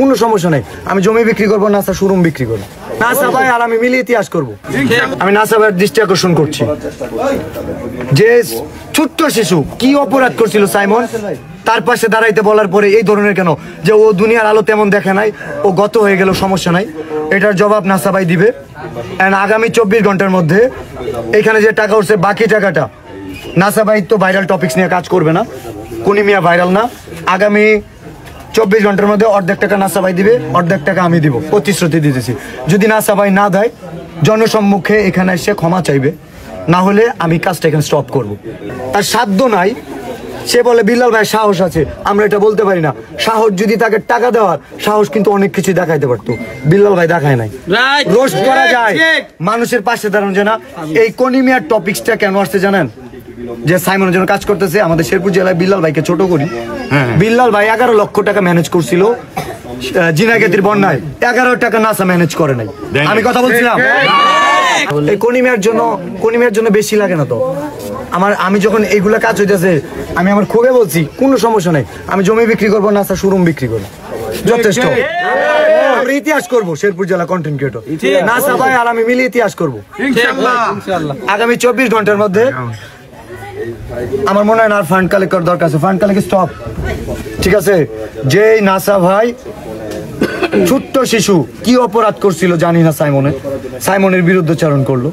কোনো সমস্যা নেই। আমি জমি বিক্রি করবো, নাসা শোরুম বিক্রি করবো, নাসা ভাই আর আমি মিলে ইতিহাস করবো। আমি নাসা ভাইয়ের দৃষ্টি আকর্ষণ করছি যে ছোট্ট শিশু কি অপরাধ করছিল সাইমন, তার পাশে দাঁড়াইতে বলার পরে এই ধরনের কেন যে ও দুনিয়ার আলো তেমন দেখে নাই, ও গত হয়ে গেল, সমস্যা নাই, এটার জবাব নাসা ভাই দিবে। এন্ড আগামী 24 ঘন্টার মধ্যে এখানে যে টাকা উঠছে বাকি টাকাটা, নাসা ভাই তো ভাইরাল টপিকস নিয়ে কাজ করবে না, কোনি মিয়া ভাইরাল না, আগামী 24 ঘন্টার মধ্যে অর্ধেক টাকা নাসা ভাই দিবে, অর্ধেক টাকা আমি দিব, প্রতিশ্রুতি দিতেছি। যদি নাসা ভাই না দেয় জনসম্মুখে এখানে এসে ক্ষমা চাইবে, না হলে আমি কাজটা এখানে স্টপ করব। তার সাধ্য নাই, সে বলে বিল্লাল ভাই সাহস আছে, আমরা এটা বলতে পারি না। সাহস যদি তাকে টাকা দেওয়ার, সাহস কিন্তু অনেক কিছু দেখাইতে পারতো, বিল্লাল ভাই দেখায় নাই। রোস্ট করা যায়, মানুষের পাশে দাঁড়ানো যায় না। এই কনিমিয়ার টপিকসটা কেন আসছে জানেন? যে সাইমনের জন্য কাজ করতেছে আমাদের শেরপুর জেলায়, বিল্লাল ভাইকে ছোট করি। বিল্লাল ভাই 11 লক্ষ টাকা ম্যানেজ করছিল জিনাগেতির বন্যায়, 11 টাকা নাসা ম্যানেজ করে নাই। আমি কথা বলছিলাম এই কনিমিয়ার জন্য বেশি লাগে না তো আমি যখন এইগুলা কাজ হইতেছে, আমি আমার খুবই বলছি কোনো সমস্যা নেই, আমি জমি বিক্রি করবো, নাসা শোরুম বিক্রি করবো, যথেষ্ট। আমরা ইতিহাস করবো শেরপুর জেলা কন্টেন্ট ক্রিয়েটর, নাসা ভাই আর আমি মিলে ইতিহাস করবো আগামী 24 ঘন্টার মধ্যে। আমার মনে হয় না আর ফান্ড কালেক্ট করার দরকার আছে, ফান্ড কালেক্ট স্টপ, ঠিক আছে? যেই নাসা ভাই ছোট্ট শিশু কি অপরাধ করছিল জানি না, সাইমনের বিরুদ্ধে চারণ করলো।